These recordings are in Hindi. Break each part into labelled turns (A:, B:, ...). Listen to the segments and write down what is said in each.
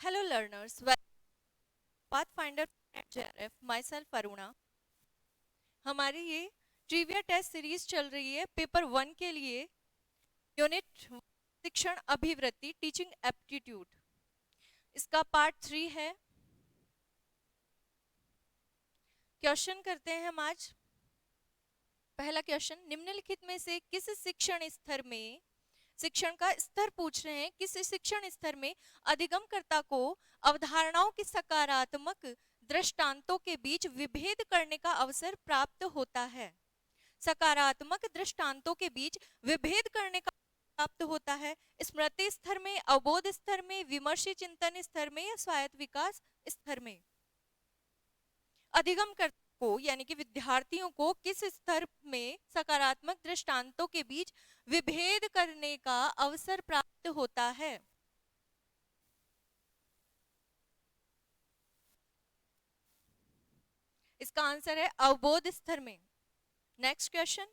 A: Hello learners, welcome to Pathfinder at JRF, myself Aruna। हमारी ये ट्रिविया टेस्ट सीरीज चल रही है पेपर 1 के लिए, यूनिट शिक्षण अभिवृत्ति टीचिंग एप्टीट्यूड। इसका पार्ट 3 है। क्वेश्चन करते हैं हम आज। पहला क्वेश्चन, निम्नलिखित में से किस शिक्षण स्तर में, शिक्षण का स्तर पूछ रहे हैं, किस शिक्षण स्तर में अधिगमकर्ता को अवधारणाओं की सकारात्मक दृष्टांतों के बीच विभेद करने का अवसर प्राप्त होता है। सकारात्मक दृष्टांतों के बीच विभेद करने का प्राप्त होता है। स्मृति स्तर में, अवबोध स्तर में, विमर्शी चिंतन स्तर में या स्वायत्त विकास स्तर में। अधिगमकर्ता को यानी कि विद्यार्थियों को किस स्तर में सकारात्मक दृष्टांतों के बीच विभेद करने का अवसर प्राप्त होता है? इसका आंसर है अवबोध स्तर में। नेक्स्ट क्वेश्चन,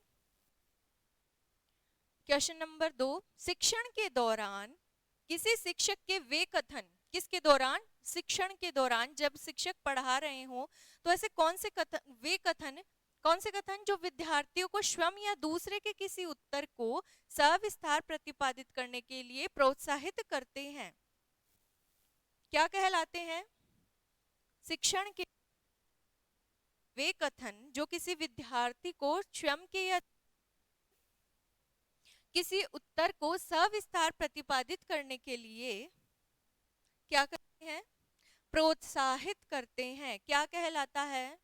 A: क्वेश्चन नंबर 2, शिक्षण के दौरान किसी शिक्षक के वे कथन, किसके दौरान? शिक्षण के दौरान जब शिक्षक पढ़ा रहे हो तो ऐसे कौन से कथन, वे कथन, कौन से कथन जो विद्यार्थियों को स्वयं या दूसरे के किसी उत्तर को सविस्तार प्रतिपादित करने के लिए प्रोत्साहित करते हैं, क्या कहलाते हैं? शिक्षण के वे कथन जो किसी विद्यार्थी को स्वयं के या किसी उत्तर को सविस्तार प्रतिपादित करने के लिए क्या करते हैं? प्रोत्साहित करते हैं। क्या कहलाता है?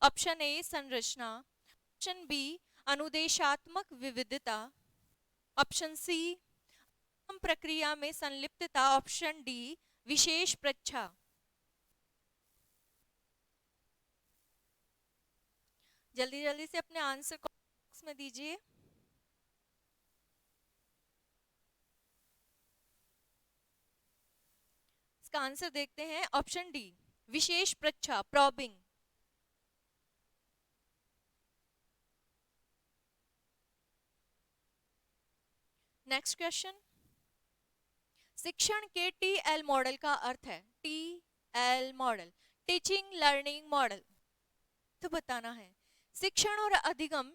A: ऑप्शन ए संरचना, ऑप्शन बी अनुदेशात्मक विविधता, ऑप्शन सी प्रक्रिया में संलिप्तता, ऑप्शन डी विशेष प्रच्छा। जल्दी जल्दी से अपने आंसर बॉक्स में दीजिए। इसका आंसर देखते हैं, ऑप्शन डी विशेष प्रच्छा, प्रॉबिंग। नेक्स्ट क्वेश्चन, शिक्षण के टीएल मॉडल का अर्थ है, TL model, teaching learning model. तो बताना है, शिक्षण और अधिगम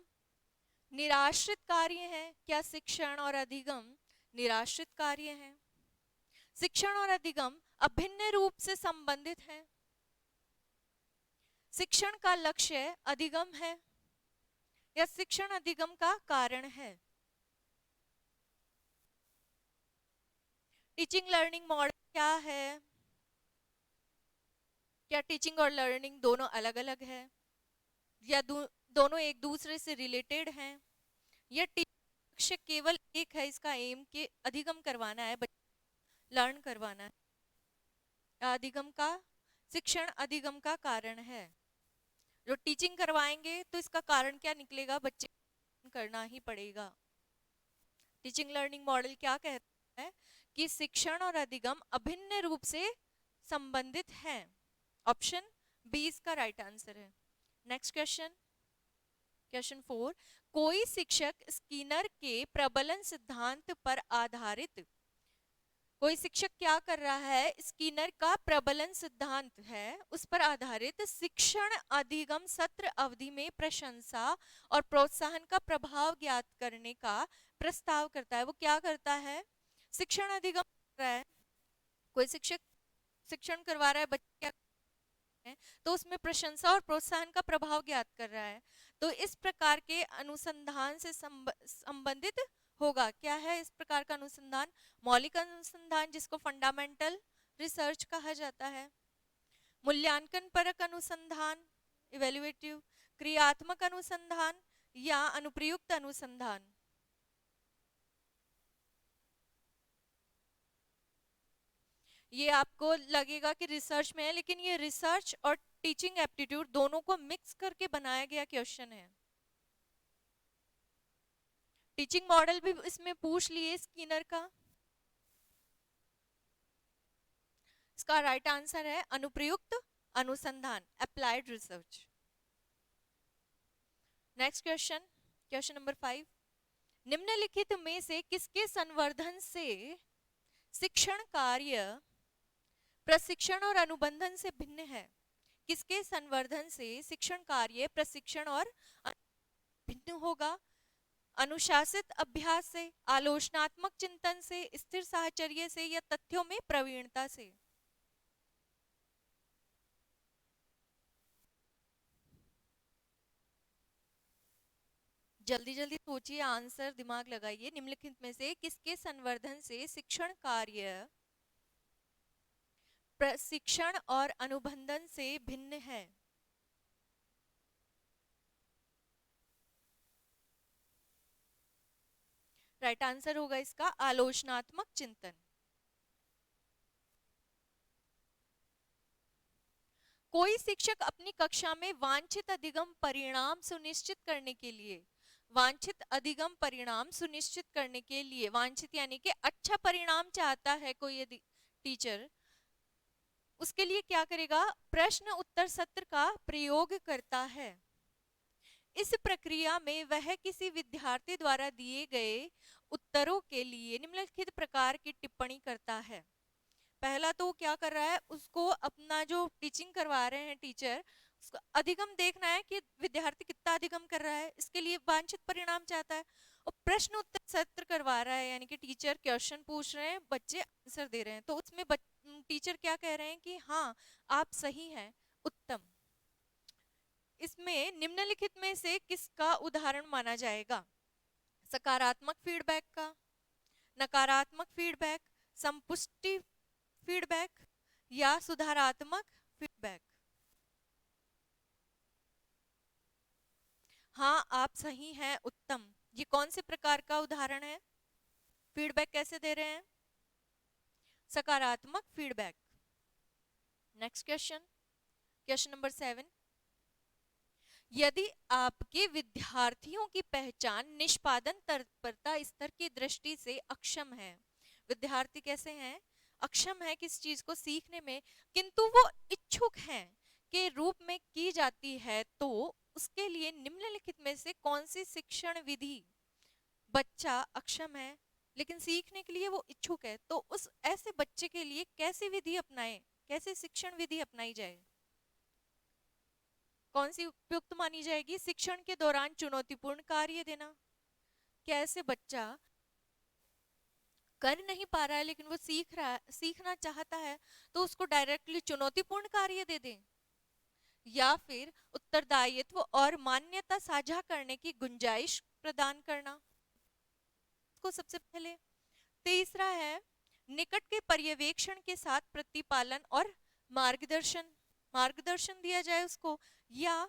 A: निराश्रित कार्य हैं? क्या शिक्षण और अधिगम निराश्रित कार्य हैं? शिक्षण और अधिगम अभिन्न रूप से संबंधित हैं? शिक्षण का लक्ष्य अधिगम है या शिक्षण अधिगम का कारण है? टीचिंग लर्निंग मॉडल क्या है? क्या टीचिंग और लर्निंग दोनों अलग अलग है या दोनों एक दूसरे से रिलेटेड हैं, या लक्ष्य केवल एक है, इसका एम के अधिगम करवाना है, लर्न करवाना है? अधिगम का, शिक्षण अधिगम का कारण है। जो टीचिंग करवाएंगे तो इसका कारण क्या निकलेगा? बच्चे करना ही पड़ेगा। टीचिंग लर्निंग मॉडल क्या कहता है कि शिक्षण और अधिगम अभिन्न रूप से संबंधित हैं। ऑप्शन बी इसका राइट आंसर है। नेक्स्ट क्वेश्चन, क्वेश्चन 4, कोई शिक्षक स्किनर के प्रबलन सिद्धांत पर आधारित, कोई शिक्षक क्या कर रहा है? स्किनर का प्रबलन सिद्धांत है, उस पर आधारित शिक्षण अधिगम सत्र अवधि में प्रशंसा और प्रोत्साहन का प्रभाव ज्ञात करने का प्रस्ताव करता है। वो क्या करता है? शिक्षण अधिगम कर रहा है, कोई शिक्षक शिक्षण करवा रहा है, बच्चे क्या है तो उसमें प्रशंसा और प्रोत्साहन का प्रभाव ज्ञात कर रहा है। तो इस प्रकार के अनुसंधान से संबंधित होगा। क्या है इस प्रकार का अनुसंधान? मौलिक अनुसंधान, जिसको फंडामेंटल रिसर्च कहा जाता है, मूल्यांकन परक अनुसंधान, इवेल्युएटिव, क्रियात्मक अनुसंधान या अनुप्रयुक्त अनुसंधान। ये आपको लगेगा कि रिसर्च में है, लेकिन ये रिसर्च और टीचिंग एप्टीट्यूड दोनों को मिक्स करके बनाया गया क्वेश्चन है। टीचिंग मॉडल भी इसमें पूछ लिए स्किनर का। इसका राइट आंसर है अनुप्रयुक्त अनुसंधान, applied research. Next question, question number 5, निम्नलिखित में से किसके संवर्धन से शिक्षण कार्य प्रशिक्षण और अनुबंधन से भिन्न है। किसके संवर्धन से शिक्षण कार्य प्रशिक्षण और भिन्न होगा? अनुशासित अभ्यास से, आलोचनात्मक चिंतन से, स्थिर साहचर्य से, या तथ्यों में प्रवीणता से? जल्दी जल्दी सोचिए, आंसर दिमाग लगाइए। निम्नलिखित में से किसके संवर्धन से शिक्षण कार्य प्रशिक्षण और अनुबंधन से भिन्न है? राइट आंसर होगा इसका आलोचनात्मक चिंतन। कोई शिक्षक अपनी कक्षा में वांछित अधिगम परिणाम सुनिश्चित करने के लिए, वांछित अधिगम परिणाम सुनिश्चित करने के लिए, वांछित यानी कि अच्छा परिणाम चाहता है कोई टीचर, उसके लिए क्या करेगा? प्रश्न उत्तर सत्र का प्रयोग करता है। इस प्रक्रिया में वह किसी विद्यार्थी द्वारा दिए गए उत्तरों के लिए निम्नलिखित प्रकार की टिप्पणी करता है। पहला तो क्या कर रहा है, उसको अपना जो टीचिंग करवा रहे हैं टीचर, उसका अधिगम देखना है कि विद्यार्थी कितना अधिगम कर रहा है, इसके लिए वांछित परिणाम चाहता है। और प्रश्न उत्तर सत्र करवा रहा है, यानी कि टीचर क्वेश्चन पूछ रहे हैं, बच्चे आंसर दे रहे हैं, तो उसमें टीचर क्या कह रहे हैं कि हाँ आप सही हैं, उत्तम। इसमें निम्नलिखित में से किसका उदाहरण माना जाएगा? सकारात्मक फीडबैक का, नकारात्मक फीडबैक, संपुष्टि फीडबैक, या सुधारात्मक फीडबैक? हाँ आप सही हैं, उत्तम। ये कौन से प्रकार का उदाहरण है? फीडबैक कैसे दे रहे हैं? सकारात्मक feedback. Next question, question number 7। यदि आपके विद्यार्थियों की पहचान निष्पादन तत्परता स्तर की दृष्टि से अक्षम है, विद्यार्थी कैसे हैं? अक्षम है किस चीज को सीखने में, किंतु वो इच्छुक हैं के रूप में की जाती है, तो उसके लिए निम्नलिखित में से कौन सी शिक्षण विधि? बच्चा अक्षम है लेकिन सीखने के लिए वो इच्छुक है, तो उस ऐसे बच्चे के लिए कैसी विधि अपनाएं, कैसे शिक्षण विधि अपनाई जाए? कौन सी उपयुक्त मानी जाएगी? शिक्षण के दौरान चुनौतीपूर्ण कार्य देना। कैसे बच्चा कर नहीं पा रहा है लेकिन वो सीख रहा है, सीखना चाहता है, तो उसको डायरेक्टली चुनौतीपूर्ण कार्य दे दें, या फिर उत्तरदायित्व और मान्यता साझा करने की गुंजाइश प्रदान करना, को सबसे पहले। तीसरा है निकट के पर्यवेक्षण के साथ प्रतिपालन और मार्गदर्शन, मार्गदर्शन दिया जाए उसको, या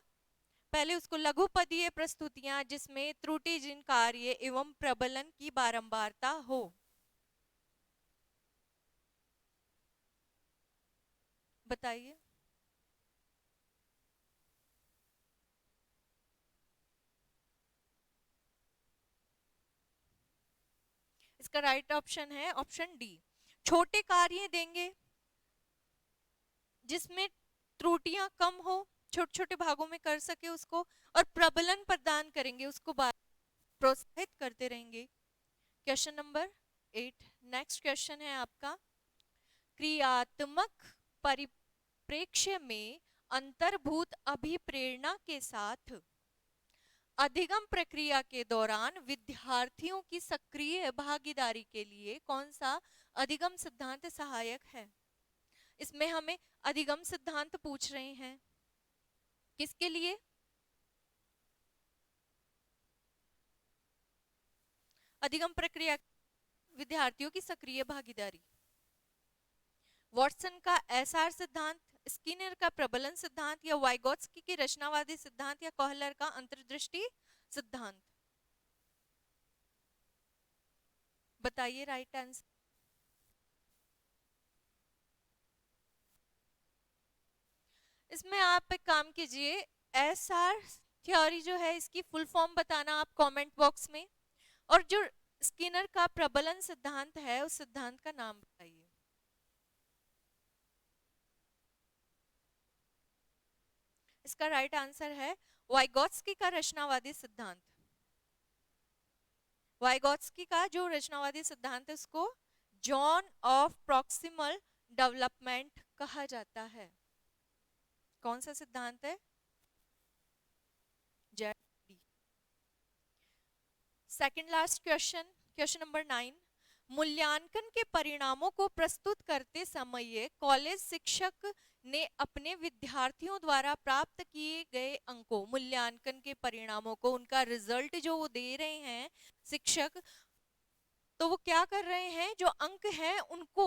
A: पहले उसको लघुपदीय प्रस्तुतियां जिसमें त्रुटिहीन कार्य एवं प्रबलन की बारंबारता हो। बताइए। इसका राइट ऑप्शन है ऑप्शन डी, छोटे कार्य देंगे जिसमें त्रुटियां कम हो, छोटे छोटे भागों में कर सके उसको, और प्रबलन प्रदान करेंगे, उसको प्रोत्साहित करते रहेंगे। क्वेश्चन नंबर 8, नेक्स्ट क्वेश्चन है आपका, क्रियात्मक परिप्रेक्ष्य में अंतर्भूत अभिप्रेरणा के साथ अधिगम प्रक्रिया के दौरान विद्यार्थियों की सक्रिय भागीदारी के लिए कौन सा अधिगम सिद्धांत सहायक है? इसमें हमें अधिगम सिद्धांत पूछ रहे हैं, किसके लिए? अधिगम प्रक्रिया, विद्यार्थियों की सक्रिय भागीदारी। वॉटसन का एसआर सिद्धांत, स्किनर का प्रबलन सिद्धांत, या वाइगोत्स्की की रचनावादी सिद्धांत, या कोहलर का अंतर्दृष्टि सिद्धांत? बताइए राइट आंसर। इसमें आप एक काम कीजिए, एसआर थ्योरी जो है इसकी फुल फॉर्म बताना आप कमेंट बॉक्स में, और जो स्किनर का प्रबलन सिद्धांत है उस सिद्धांत का नाम बताइए। इसका राइट आंसर है वाइगोत्स्की का रचनावादी सिद्धांत। वाइगोत्स्की का जो रचनावादी सिद्धांत है उसको जॉन ऑफ प्रॉक्सिमल डेवलपमेंट कहा जाता है? कौन सा सिद्धांत है? Z. Second last question, question number 9। मूल्यांकन के परिणामों को प्रस्तुत करते समय कॉलेज शिक्षक ने अपने विद्यार्थियों द्वारा प्राप्त किए गए अंकों, मूल्यांकन के परिणामों को, उनका रिजल्ट जो वो दे रहे हैं शिक्षक, तो वो क्या कर रहे हैं, जो अंक हैं उनको,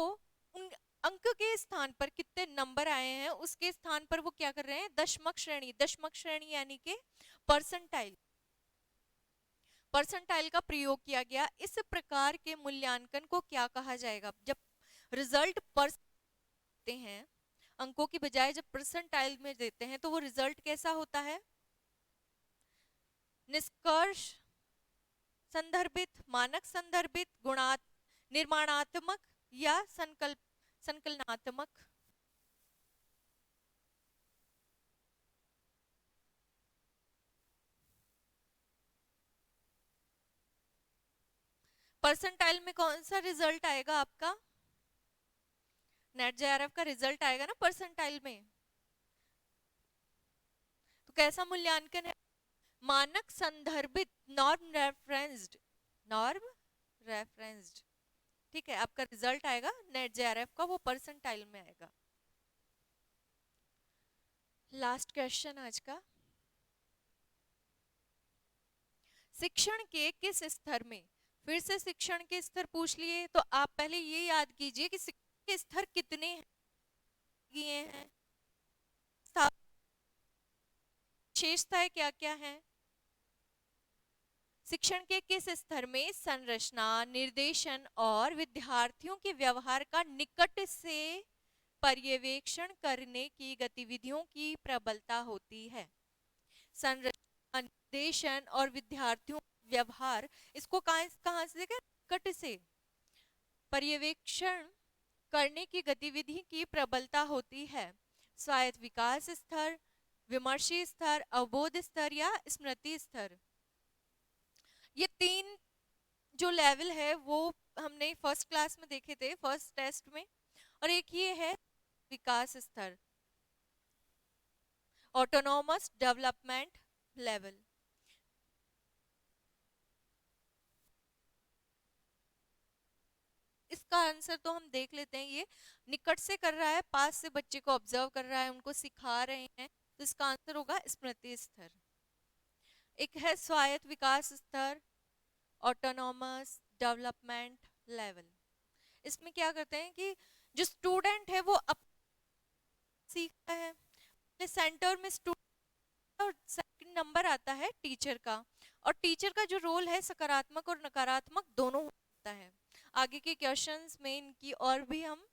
A: उन अंक के स्थान पर कितने नंबर आए हैं उसके स्थान पर वो क्या कर रहे हैं, दशमक श्रेणी, दशमक श्रेणी यानी कि परसेंटाइल, परसेंटाइल का प्रयोग किया गया। इस प्रकार के मूल्यांकन को क्या कहा जाएगा? जब रिजल्ट देते हैं अंकों की बजाय जब परसेंटाइल में देते हैं तो वो रिजल्ट कैसा होता है? निष्कर्ष संदर्भित, मानक संदर्भित, निर्माणात्मक या संकलनात्मक? परसेंटाइल में कौन सा रिजल्ट आएगा आपका? नेट जेआरएफ का रिजल्ट आएगा ना परसेंटाइल में। तो कैसा मूल्यांकन है? मानक संदर्भित, नॉर्म रेफरेंस्ड, नॉर्म रेफरेंस्ड। ठीक है, आपका रिजल्ट आएगा नेट जेआरएफ का, वो परसेंटाइल में आएगा। लास्ट क्वेश्चन आज का, शिक्षण के किस स्तर में, फिर से शिक्षण के स्तर पूछ लिए, तो आप पहले ये याद कीजिए कि शिक्षण के स्तर कितने हैं, विशेषताएं क्या क्या है। शिक्षण के किस स्तर में संरचना, निर्देशन और विद्यार्थियों के व्यवहार का निकट से पर्यवेक्षण करने की गतिविधियों की प्रबलता होती है। संरचना, निर्देशन और विद्यार्थियों व्यवहार, इसको कहां से देखें, निकट से पर्यवेक्षण करने की गतिविधि की प्रबलता होती है। स्वायत्त विकास स्तर, विमर्शी स्तर, अवबोध स्तर या स्मृति स्तर, ये तीन जो लेवल है वो हमने फर्स्ट क्लास में देखे थे, फर्स्ट टेस्ट में। और एक ये है विकास स्तर, ऑटोनॉमस डेवलपमेंट लेवल। इसका आंसर तो हम देख लेते हैं, ये निकट से कर रहा है, पास से बच्चे को ऑब्जर्व कर रहा है, उनको सिखा रहे हैं, तो इसका आंसर होगा स्मृति स्तर। एक है स्वायत्त विकास स्तर, ऑटोनॉमस डेवलपमेंट लेवल। इसमें क्या करते हैं कि जो स्टूडेंट है वो सीखता है, सेंटर में स्टूडेंट और सेकंड नंबर आता है टीचर का, और टीचर का जो रोल है सकारात्मक और नकारात्मक दोनों होता है। आगे के क्वेश्चंस में इनकी और भी हम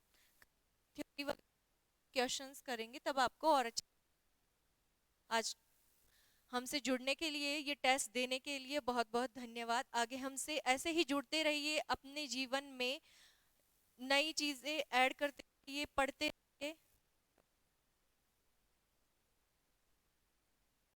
A: थ्योरी क्वेश्चंस करेंगे, तब आपको और अच्छा। आज हमसे जुड़ने के लिए, ये टेस्ट देने के लिए बहुत बहुत धन्यवाद। आगे हमसे ऐसे ही जुड़ते रहिए, अपने जीवन में नई चीजें ऐड करते रहिए, पढ़ते रहिए।